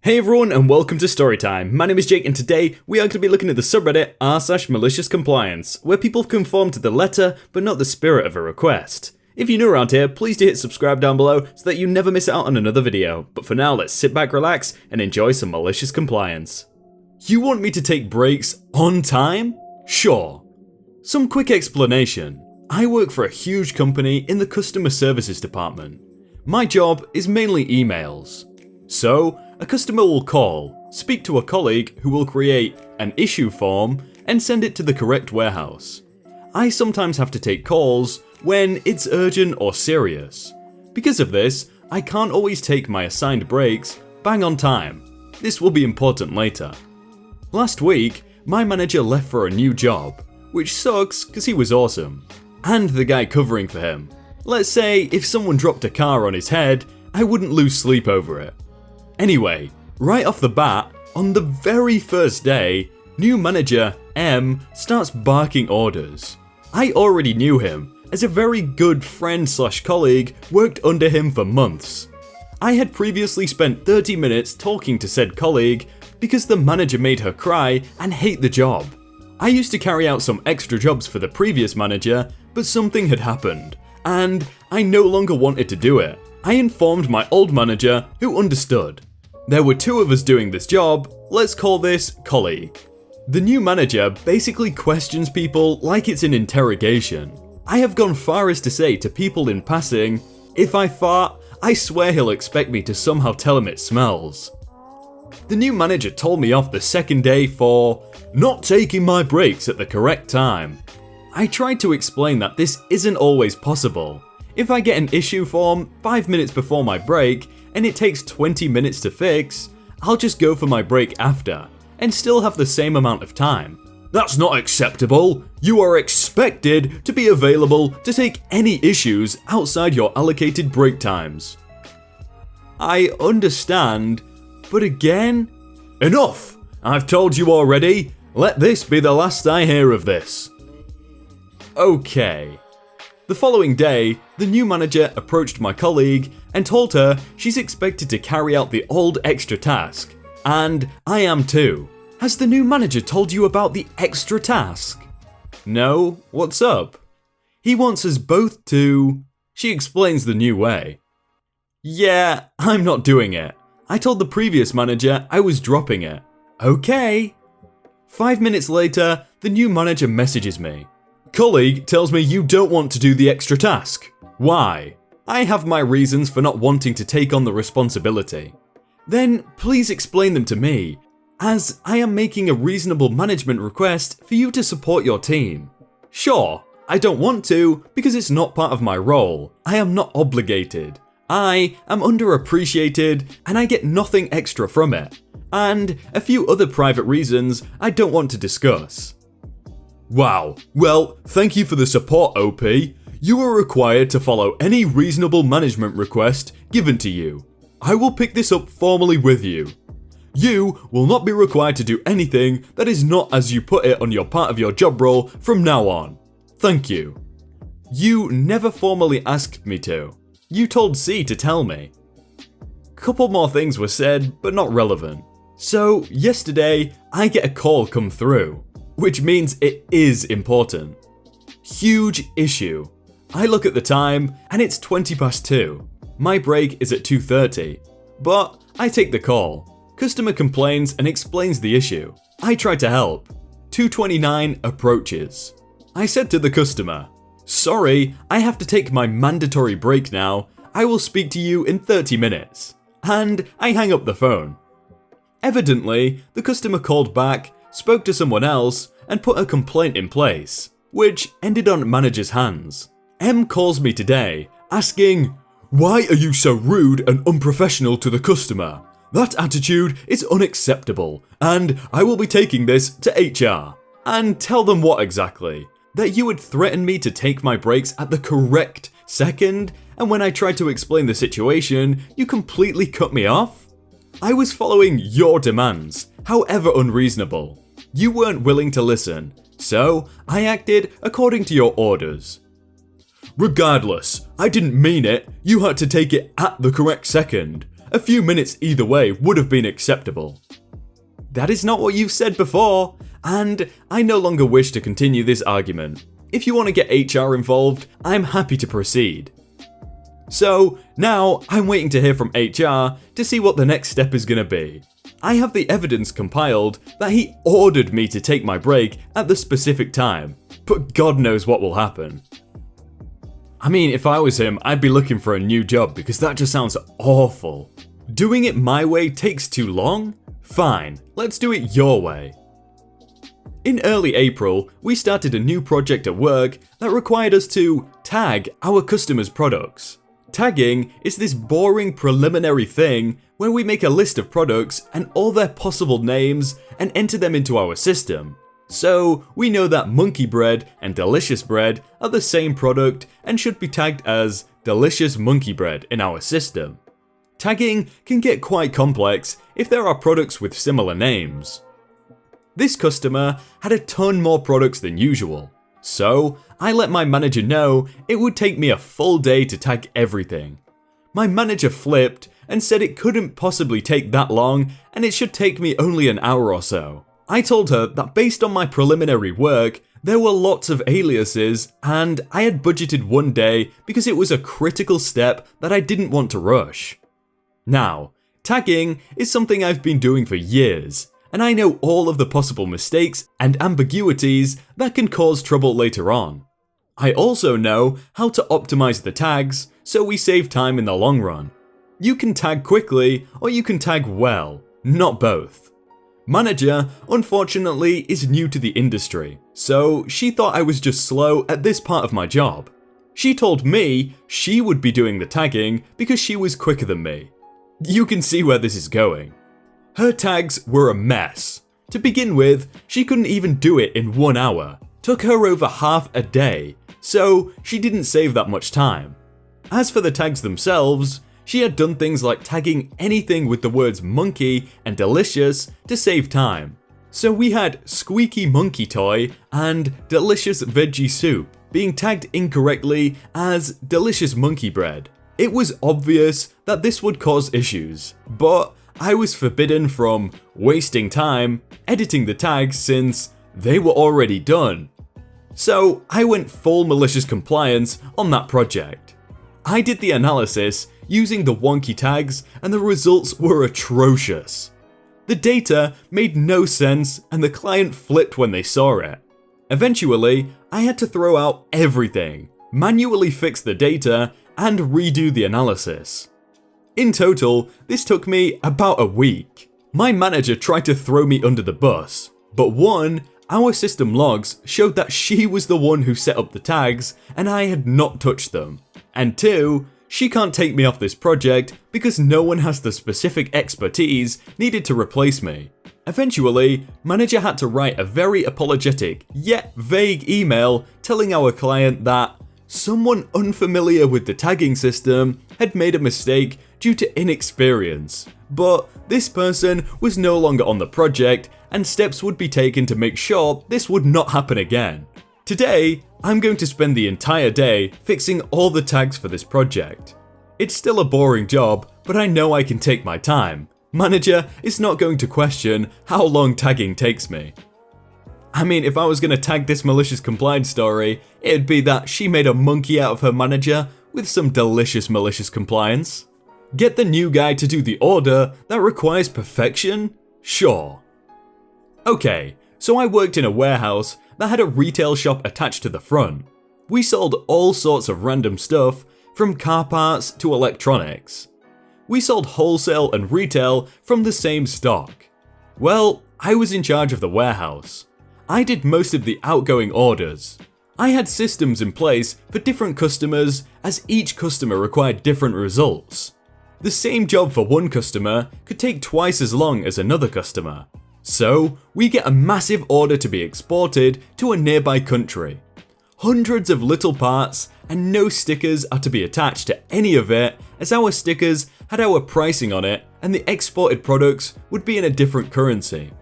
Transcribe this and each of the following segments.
Hey everyone and welcome to Storytime. My name is Jake and today we are going to be looking at the subreddit r/maliciouscompliance, where people conform to the letter but not the spirit of a request. If you're new around here, please do hit subscribe down below so that you never miss out on another video. But for now, let's sit back, relax, and enjoy some malicious compliance. You want me to take breaks on time? Sure. Some quick explanation. I work for a huge company in the customer services department. My job is mainly emails. So, a customer will call, speak to a colleague who will create an issue form and send it to the correct warehouse. I sometimes have to take calls when it's urgent or serious. Because of this, I can't always take my assigned breaks bang on time. This will be important later. Last week, my manager left for a new job, which sucks because he was awesome. And the guy covering for him. Let's say if someone dropped a car on his head, I wouldn't lose sleep over it. Anyway, right off the bat, on the very first day, new manager M starts barking orders. I already knew him, as a very good friend/colleague worked under him for months. I had previously spent 30 minutes talking to said colleague because the manager made her cry and hate the job. I used to carry out some extra jobs for the previous manager, but something had happened, and I no longer wanted to do it. I informed my old manager, who understood. There were two of us doing this job, let's call this colleague. The new manager basically questions people like it's an interrogation. I have gone far as to say to people in passing, if I fart, I swear he'll expect me to somehow tell him it smells. The new manager told me off the second day for not taking my breaks at the correct time. I tried to explain that this isn't always possible. If I get an issue form 5 minutes before my break and it takes 20 minutes to fix, I'll just go for my break after and still have the same amount of time. That's not acceptable. You are expected to be available to take any issues outside your allocated break times. I understand, but again, enough! I've told you already. Let this be the last I hear of this. Okay. The following day, the new manager approached my colleague and told her she's expected to carry out the old extra task. And I am too. Has the new manager told you about the extra task? No, what's up? He wants us both to... She explains the new way. Yeah, I'm not doing it. I told the previous manager I was dropping it. Okay. 5 minutes later, the new manager messages me. Colleague tells me you don't want to do the extra task. Why? I have my reasons for not wanting to take on the responsibility. Then please explain them to me, as I am making a reasonable management request for you to support your team. Sure, I don't want to because it's not part of my role. I am not obligated. I am underappreciated and I get nothing extra from it. And a few other private reasons I don't want to discuss. Wow, well, thank you for the support, OP. You are required to follow any reasonable management request given to you. I will pick this up formally with you. You will not be required to do anything that is not as you put it on your part of your job role from now on. Thank you. You never formally asked me to. You told C to tell me. Couple more things were said, but not relevant. So, yesterday, I get a call come through. Which means it is important. Huge issue. I look at the time and it's 2:20. My break is at 2:30. But I take the call. Customer complains and explains the issue. I try to help. 2:29 approaches. I said to the customer, sorry, I have to take my mandatory break now. I will speak to you in 30 minutes. And I hang up the phone. Evidently, the customer called back, spoke to someone else, and put a complaint in place, which ended on manager's hands. M calls me today, asking, why are you so rude and unprofessional to the customer? That attitude is unacceptable, and I will be taking this to HR. And tell them what exactly? That you would threaten me to take my breaks at the correct second, and when I tried to explain the situation, you completely cut me off? I was following your demands, however unreasonable. You weren't willing to listen, so I acted according to your orders. Regardless, I didn't mean it. You had to take it at the correct second. a few minutes either way would have been acceptable. That is not what you've said before, and I no longer wish to continue this argument. If you want to get HR involved, I'm happy to proceed. So now I'm waiting to hear from HR to see what the next step is going to be. I have the evidence compiled that he ordered me to take my break at the specific time, but God knows what will happen. I mean, if I was him, I'd be looking for a new job because that just sounds awful. Doing it my way takes too long? Fine, let's do it your way. In early April, we started a new project at work that required us to tag our customers' products. Tagging is this boring preliminary thing where we make a list of products and all their possible names and enter them into our system. So we know that monkey bread and delicious bread are the same product and should be tagged as delicious monkey bread in our system. Tagging can get quite complex if there are products with similar names. This customer had a ton more products than usual, so I let my manager know it would take me a full day to tag everything. My manager flipped and said it couldn't possibly take that long and it should take me only an hour or so. I told her that based on my preliminary work, there were lots of aliases and I had budgeted one day because it was a critical step that I didn't want to rush. Now, tagging is something I've been doing for years, and I know all of the possible mistakes and ambiguities that can cause trouble later on. I also know how to optimize the tags so we save time in the long run. You can tag quickly or you can tag well, not both. Manager, unfortunately, is new to the industry, so she thought I was just slow at this part of my job. She told me she would be doing the tagging because she was quicker than me. You can see where this is going. Her tags were a mess. To begin with, she couldn't even do it in 1 hour. Took her over half a day, so she didn't save that much time. As for the tags themselves, she had done things like tagging anything with the words monkey and delicious to save time. So we had squeaky monkey toy and delicious veggie soup being tagged incorrectly as delicious monkey bread. It was obvious that this would cause issues, but I was forbidden from wasting time editing the tags since they were already done. So I went full malicious compliance on that project. I did the analysis using the wonky tags and the results were atrocious. The data made no sense and the client flipped when they saw it. Eventually, I had to throw out everything, manually fix the data, and redo the analysis. In total, this took me about a week. My manager tried to throw me under the bus, but 1, our system logs showed that she was the one who set up the tags and I had not touched them. And 2, she can't take me off this project because no one has the specific expertise needed to replace me. Eventually, manager had to write a very apologetic yet vague email telling our client that someone unfamiliar with the tagging system had made a mistake due to inexperience, but this person was no longer on the project and steps would be taken to make sure this would not happen again. Today, I'm going to spend the entire day fixing all the tags for this project. It's still a boring job, but I know I can take my time. Manager is not going to question how long tagging takes me. I mean, if I was going to tag this malicious compliance story, it'd be that she made a monkey out of her manager with some delicious malicious compliance. Get the new guy to do the order that requires perfection? Sure. Okay, so I worked in a warehouse that had a retail shop attached to the front. We sold all sorts of random stuff, from car parts to electronics. We sold wholesale and retail from the same stock. Well, I was in charge of the warehouse. I did most of the outgoing orders. I had systems in place for different customers as each customer required different results. The same job for one customer could take twice as long as another customer. So, we get a massive order to be exported to a nearby country. Hundreds of little parts and no stickers are to be attached to any of it, as our stickers had our pricing on it and the exported products would be in a different currency.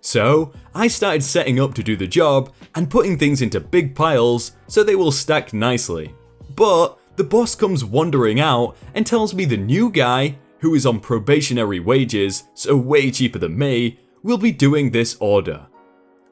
So, I started setting up to do the job and putting things into big piles so they will stack nicely. But the boss comes wandering out and tells me the new guy, who is on probationary wages, so way cheaper than me, will be doing this order.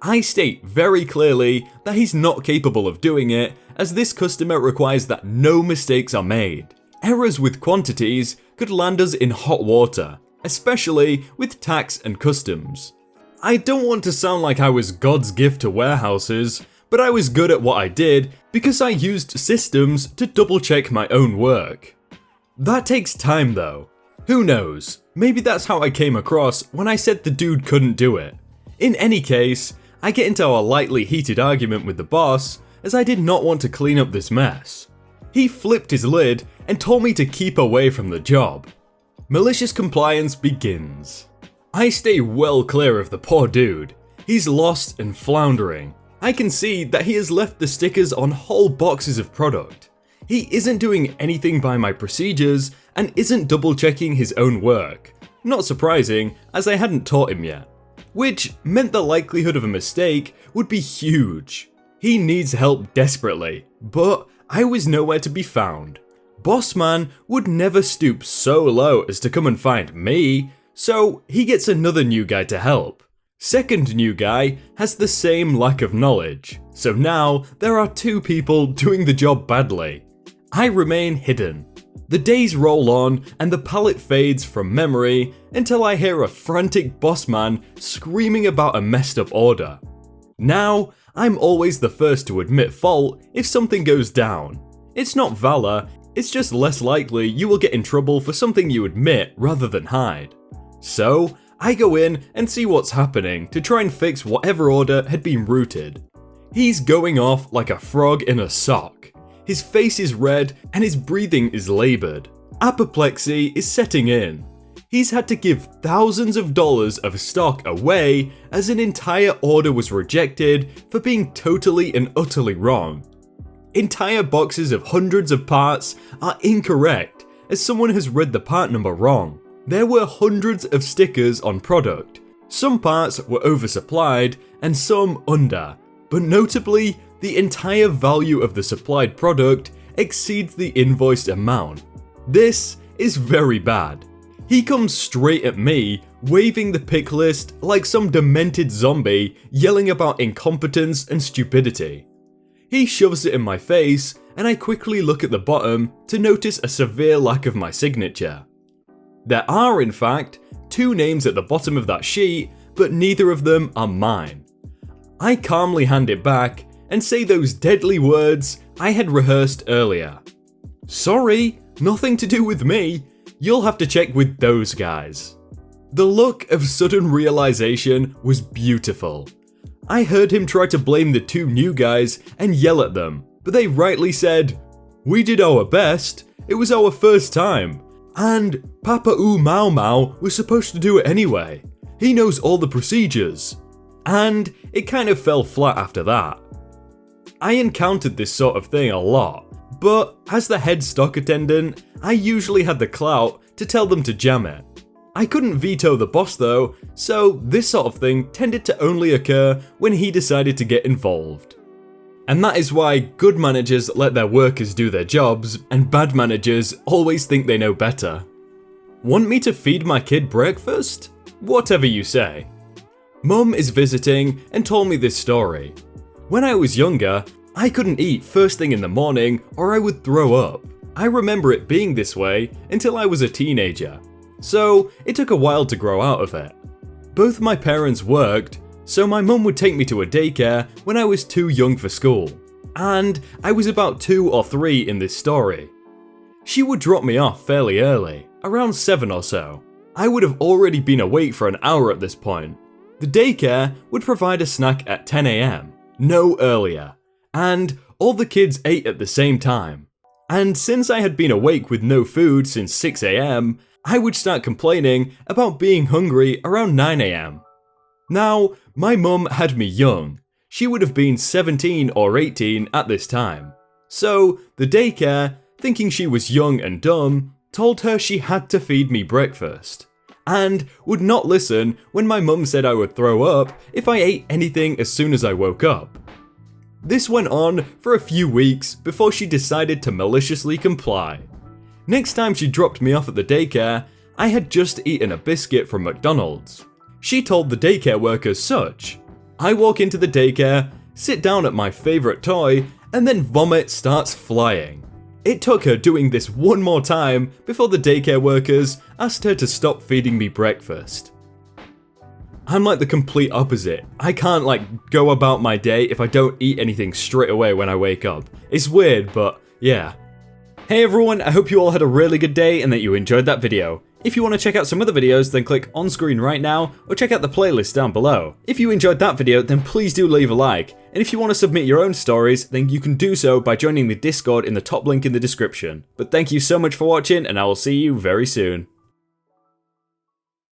I state very clearly that he's not capable of doing it, as this customer requires that no mistakes are made. Errors with quantities could land us in hot water, especially with tax and customs. I don't want to sound like I was God's gift to warehouses, but I was good at what I did because I used systems to double check my own work. That takes time though. Who knows, maybe that's how I came across when I said the dude couldn't do it. In any case, I get into a lightly heated argument with the boss as I did not want to clean up this mess. He flipped his lid and told me to keep away from the job. Malicious compliance begins. I stay well clear of the poor dude. He's lost and floundering. I can see that he has left the stickers on whole boxes of product. He isn't doing anything by my procedures and isn't double checking his own work. Not surprising, as I hadn't taught him yet. Which meant the likelihood of a mistake would be huge. He needs help desperately, but I was nowhere to be found. Bossman would never stoop so low as to come and find me, so he gets another new guy to help. Second new guy has the same lack of knowledge, so now there are two people doing the job badly. I remain hidden. The days roll on and the palette fades from memory until I hear a frantic bossman screaming about a messed up order. Now, I'm always the first to admit fault if something goes down. It's not valor, it's just less likely you will get in trouble for something you admit rather than hide. So, I go in and see what's happening to try and fix whatever order had been routed. He's going off like a frog in a sock. His face is red and his breathing is laboured. Apoplexy is setting in. He's had to give thousands of dollars of stock away as an entire order was rejected for being totally and utterly wrong. Entire boxes of hundreds of parts are incorrect as someone has read the part number wrong. There were hundreds of stickers on product. Some parts were oversupplied and some under, but notably, the entire value of the supplied product exceeds the invoiced amount. This is very bad. He comes straight at me, waving the pick list like some demented zombie, yelling about incompetence and stupidity. He shoves it in my face, and I quickly look at the bottom to notice a severe lack of my signature. There are, in fact, two names at the bottom of that sheet, but neither of them are mine. I calmly hand it back and say those deadly words I had rehearsed earlier. Sorry, nothing to do with me. You'll have to check with those guys. The look of sudden realization was beautiful. I heard him try to blame the two new guys and yell at them, but they rightly said, "We did our best, it was our first time, and Papa Oo Mau Mau was supposed to do it anyway. He knows all the procedures." And it kind of fell flat after that. I encountered this sort of thing a lot, but as the head stock attendant, I usually had the clout to tell them to jam it. I couldn't veto the boss though, so this sort of thing tended to only occur when he decided to get involved. And that is why good managers let their workers do their jobs, and bad managers always think they know better. Want me to feed my kid breakfast? Whatever you say. Mum is visiting and told me this story. When I was younger, I couldn't eat first thing in the morning or I would throw up. I remember it being this way until I was a teenager, so it took a while to grow out of it. Both my parents worked, so my mum would take me to a daycare when I was too young for school, and I was about 2 or 3 in this story. She would drop me off fairly early, around 7 or so. I would have already been awake for an hour at this point. The daycare would provide a snack at 10 AM, no earlier, and all the kids ate at the same time. And since I had been awake with no food since 6 AM, I would start complaining about being hungry around 9 AM. Now, my mum had me young. She would have been 17 or 18 at this time. So, the daycare, thinking she was young and dumb, told her she had to feed me breakfast, and would not listen when my mum said I would throw up if I ate anything as soon as I woke up. This went on for a few weeks before she decided to maliciously comply. Next time she dropped me off at the daycare, I had just eaten a biscuit from McDonald's. She told the daycare workers such. I walk into the daycare, sit down at my favourite toy, and then vomit starts flying. It took her doing this one more time before the daycare workers asked her to stop feeding me breakfast. I'm like the complete opposite. I can't go about my day if I don't eat anything straight away when I wake up. It's weird, but yeah. Hey everyone, I hope you all had a really good day and that you enjoyed that video. If you want to check out some other videos, then click on screen right now or check out the playlist down below. If you enjoyed that video, then please do leave a like. And if you want to submit your own stories, then you can do so by joining the Discord in the top link in the description. But thank you so much for watching, and I will see you very soon.